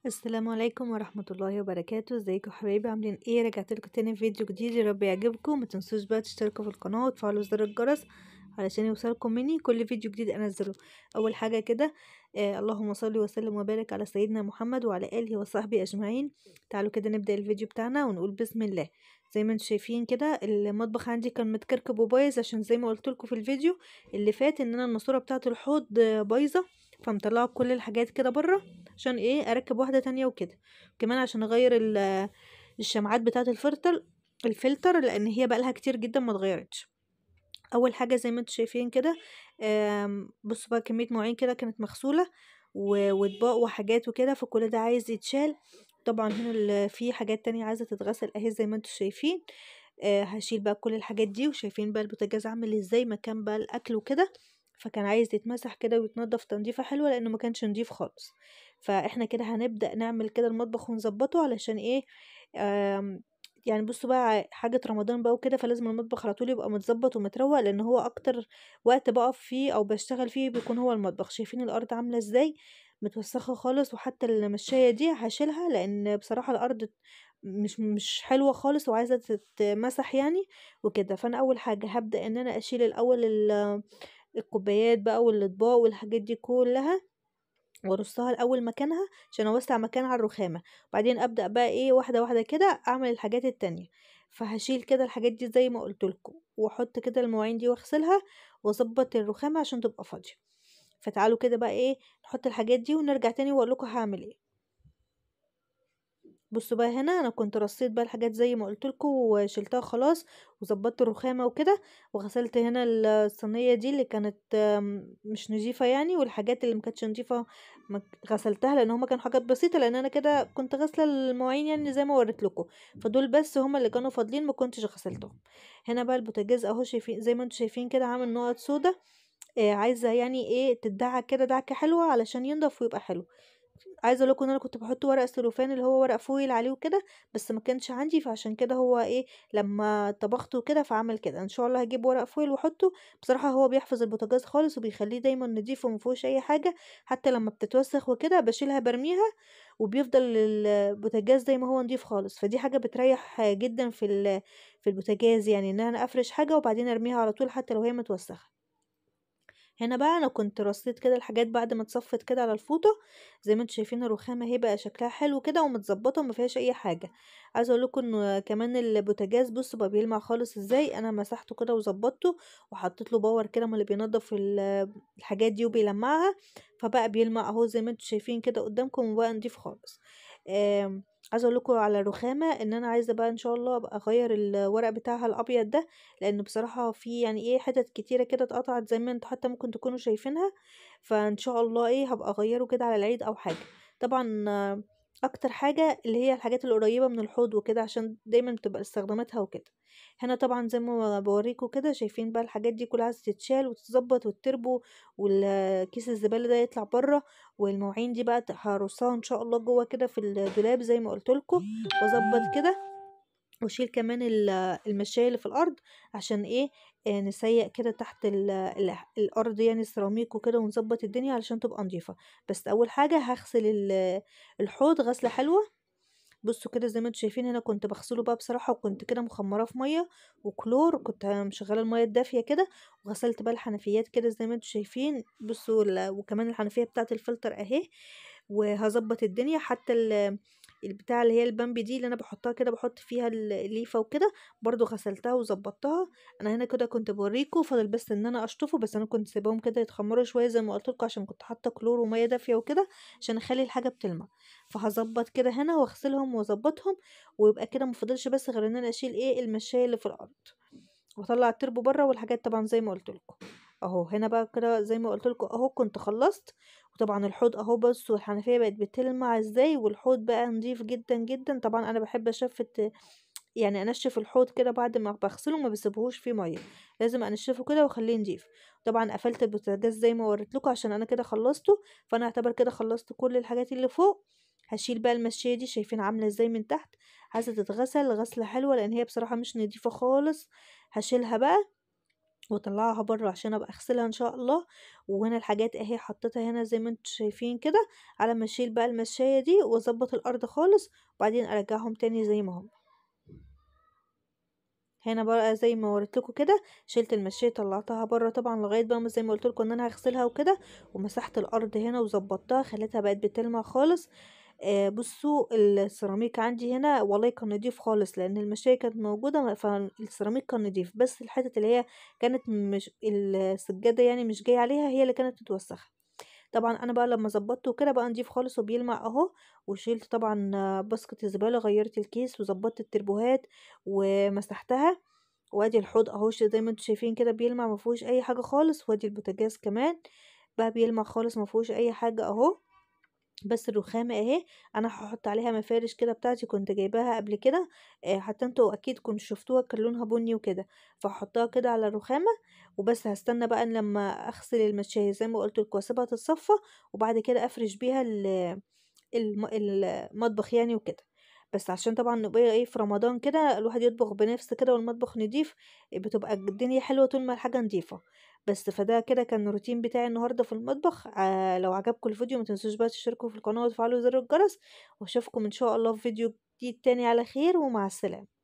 السلام عليكم ورحمة الله وبركاته. ازيكم حبايبي، عاملين ايه؟ رجعت لكم تاني في فيديو جديد، يا رب يعجبكم. ما تنسوش بقى تشتركوا في القناة وتفعلوا زر الجرس علشان يوصلكم مني كل فيديو جديد انزله. اول حاجة كده اللهم صل وسلم وبارك على سيدنا محمد وعلى اله وصحبه اجمعين. تعالوا كده نبدأ الفيديو بتاعنا ونقول بسم الله. زي ما انتم شايفين كده المطبخ عندي كان متكركب وبايظ، عشان زي ما قلت لكم في الفيديو اللي فات ان انا الماسورة بتاعة الحوض بايظة، فمطلعه كل الحاجات كده بره عشان ايه اركب واحدة تانية وكده. كمان عشان اغير الشمعات بتاعة الفلتر لان هي بقالها كتير جدا ما اتغيرتش. اول حاجة زي ما انتم شايفين كده، بصوا بقى كمية مواعين كده كانت مغسولة واطباق وحاجات وكده، فكل ده عايز يتشال. طبعا هنا في حاجات تانية عايزة تتغسل اهي زي ما انتم شايفين. هشيل بقى كل الحاجات دي، وشايفين بقى البوتاجاز عامل ازاي مكان بقى الاكل وكده، فكان عايز يتمسح كده ويتنضف تنظيفة حلوة لانه ما كانش نضيف خالص. فاحنا كده هنبدأ نعمل كده المطبخ ونظبطه علشان ايه. يعني بصوا بقى حاجة رمضان بقى وكده، فلازم المطبخ على طول يبقى متظبط ومتروق، لان هو اكتر وقت بقف فيه او بشتغل فيه بيكون هو المطبخ. شايفين الارض عاملة ازاي متوسخة خالص، وحتى المشاية دي هشيلها لان بصراحة الارض مش حلوة خالص وعايزة تتمسح يعني وكده. فانا اول حاجة هبدأ ان انا اشيل الاول الكوبايات بقى والاطباق والحاجات دي كلها، وارصها الاول مكانها عشان اوسع مكان على الرخامه. بعدين ابدا بقى ايه واحده واحده كده اعمل الحاجات التانية. فهشيل كده الحاجات دي زي ما قلت لكم، واحط كده المواعين دي واغسلها واظبط الرخامه عشان تبقى فاضيه. فتعالوا كده بقى ايه نحط الحاجات دي ونرجع تاني واقول لكم هعمل ايه. بصوا بقى هنا انا كنت رصيت بقى الحاجات زي ما قلت لكم وشلتها خلاص، وظبطت الرخامه وكده، وغسلت هنا الصينيه دي اللي كانت مش نظيفه يعني، والحاجات اللي ما كانتش نظيفه غسلتها لان هما كانوا حاجات بسيطه، لان انا كده كنت غاسله المواعين يعني زي ما وريت لكم. فدول بس هما اللي كانوا فاضلين ما كنتش غسلتهم. هنا بقى البوتاجاز اهو، شايفين زي ما انتم شايفين كده عامل نقط سودا. عايزه يعني ايه تدعك كده دعكه حلوه علشان ينضف ويبقى حلو. عايزه اقول لكم ان انا كنت بحط ورق سلوفان اللي هو ورق فويل عليه وكده، بس ما كانش عندي، فعشان كده هو ايه لما طبخته كده فعمل كده. ان شاء الله هجيب ورق فويل واحطه. بصراحه هو بيحفظ البوتاجاز خالص وبيخليه دايما نضيف ومفيهوش اي حاجه، حتى لما بتتوسخ وكده بشيلها برميها وبيفضل البوتاجاز زي ما هو نضيف خالص. فدي حاجه بتريح جدا في البوتاجاز، يعني ان انا افرش حاجه وبعدين ارميها على طول حتى لو هي متوسخه. هنا بقى انا كنت رصيت كده الحاجات بعد ما اتصفت كده على الفوطه. زي ما انتم شايفين الرخامه اهي بقى شكلها حلو كده ومتظبطه وما فيهاش اي حاجه. عايزه اقول لكم انه كمان البوتاجاز بصوا بقى بيلمع خالص ازاي. انا مسحته كده وظبطته وحطيت له باور كده من اللي بينضف الحاجات دي وبيلمعها، فبقى بيلمع اهو زي ما انتم شايفين كده قدامكم وبقى نضيف خالص. عايزه اقول لكم على الرخامه ان انا عايزه بقى ان شاء الله ابقى اغير الورق بتاعها الابيض ده، لان بصراحه في يعني ايه حتت كتيره كده اتقطعت زي ما انتوا حتى ممكن تكونوا شايفينها. فان شاء الله ايه هبقى اغيره كده على العيد او حاجه. طبعا اكتر حاجه اللي هي الحاجات القريبه من الحوض وكده عشان دايما بتبقى استخداماتها وكده. هنا طبعا زي ما بوريكم كده شايفين بقى الحاجات دي كلها عايزه تتشال وتتظبط والتربو والكيس الزباله ده يطلع بره، والمواعين دي بقى هرصها ان شاء الله جوه كده في الدولاب زي ما قلت لكم، واظبط كده واشيل كمان المشاية اللي في الارض عشان ايه نسيق كده تحت الارض يعني السيراميك وكده، ونظبط الدنيا علشان تبقى نظيفة. بس اول حاجة هغسل الحوض غسلة حلوة. بصوا كده زي ما انتوا شايفين هنا كنت بغسله بقى بصراحة، وكنت كده مخمراه في مية وكلور، كنت مشغله المية الدافية كده. وغسلت بقى الحنفيات كده زي ما انتوا شايفين بصوا وكمان الحنفية بتاعة الفلتر اهي. وهظبط الدنيا حتى البتاع اللي هي البامبي دي اللي انا بحطها كده بحط فيها الليفه وكده، برضو غسلتها وظبطتها. انا هنا كده كنت بوريكم فاضل بس ان انا اشطفه، بس انا كنت سايباهم كده يتخمروا شويه زي ما قلت لكم عشان كنت حاطه كلور وميه دافيه وكده عشان اخلي الحاجه بتلمع. فهظبط كده هنا واغسلهم واظبطهم، ويبقى كده مفضلش بس غير ان انا اشيل ايه المشاية اللي في الارض واطلع التربو بره والحاجات طبعا زي ما قلت لكم. اهو هنا بقى كده زي ما قلت لكم اهو كنت خلصت. وطبعا الحوض اهو بص والحنفيه بقت بتلمع ازاي، والحوض بقى نضيف جدا جدا. طبعا انا بحب اشفت يعني انشف الحوض كده بعد ما بغسله، ما بسيبهوش فيه ميه، لازم انشفه كده واخليه نضيف. طبعا قفلت البوتاجاز زي ما وريت لكم عشان انا كده خلصته. فانا اعتبر كده خلصت كل الحاجات اللي فوق. هشيل بقى المشيه دي شايفين عامله ازاي من تحت، عايزه تتغسل غسله حلوه لان هي بصراحه مش نضيفه خالص. هشيلها بقى واطلعها بره عشان ابقى اغسلها ان شاء الله. وهنا الحاجات اهي حطيتها هنا زي ما انتم شايفين كده، على ما اشيل بقى المشاية دي واظبط الارض خالص، وبعدين ارجعهم تاني زي ما هم. هنا بقى زي ما وريت لكم كده، شلت المشاية طلعتها بره طبعا، لغايه بقى ما زي ما قلت لكم ان انا هغسلها وكده. ومسحت الارض هنا وظبطتها، خليتها بقت بتلمع خالص. بصوا السيراميك عندي هنا والله كان نضيف خالص، لان المشاية كانت موجوده فالسيراميك كان نضيف، بس الحتت اللي هي كانت مش السجاده يعني مش جايه عليها هي اللي كانت متوسخه. طبعا انا بقى لما ظبطته كده بقى نضيف خالص وبيلمع اهو. وشيلت طبعا باسكت الزباله، غيرت الكيس وظبطت التربوهات ومسحتها. وادي الحوض اهو زي ما انتم شايفين كده بيلمع، ما فيهوش اي حاجه خالص. وادي البوتاجاز كمان بقى بيلمع خالص، ما فيهوش اي حاجه اهو. بس الرخامه اهي انا هحط عليها مفارش كده بتاعتي، كنت جايباها قبل كده. حتى انتوا اكيد كنتوا شفتوها كان لونها بني وكده، فهحطها كده على الرخامه. وبس هستنى بقى إن لما اغسل المشاية زي ما قلت لكم واسيبها تتصفى، وبعد كده افرش بيها المطبخ يعني وكده. بس عشان طبعا نبقى ايه في رمضان كده الواحد يطبخ بنفس كده والمطبخ نضيف، بتبقى الدنيا حلوة طول ما الحاجة نضيفة. بس فده كده كان الروتين بتاعي النهاردة في المطبخ. لو عجبكم الفيديو ما تنسوش بقى تشتركوا في القناة وتفعلوا زر الجرس، واشوفكم ان شاء الله في فيديو جديد تاني على خير، ومع السلامة.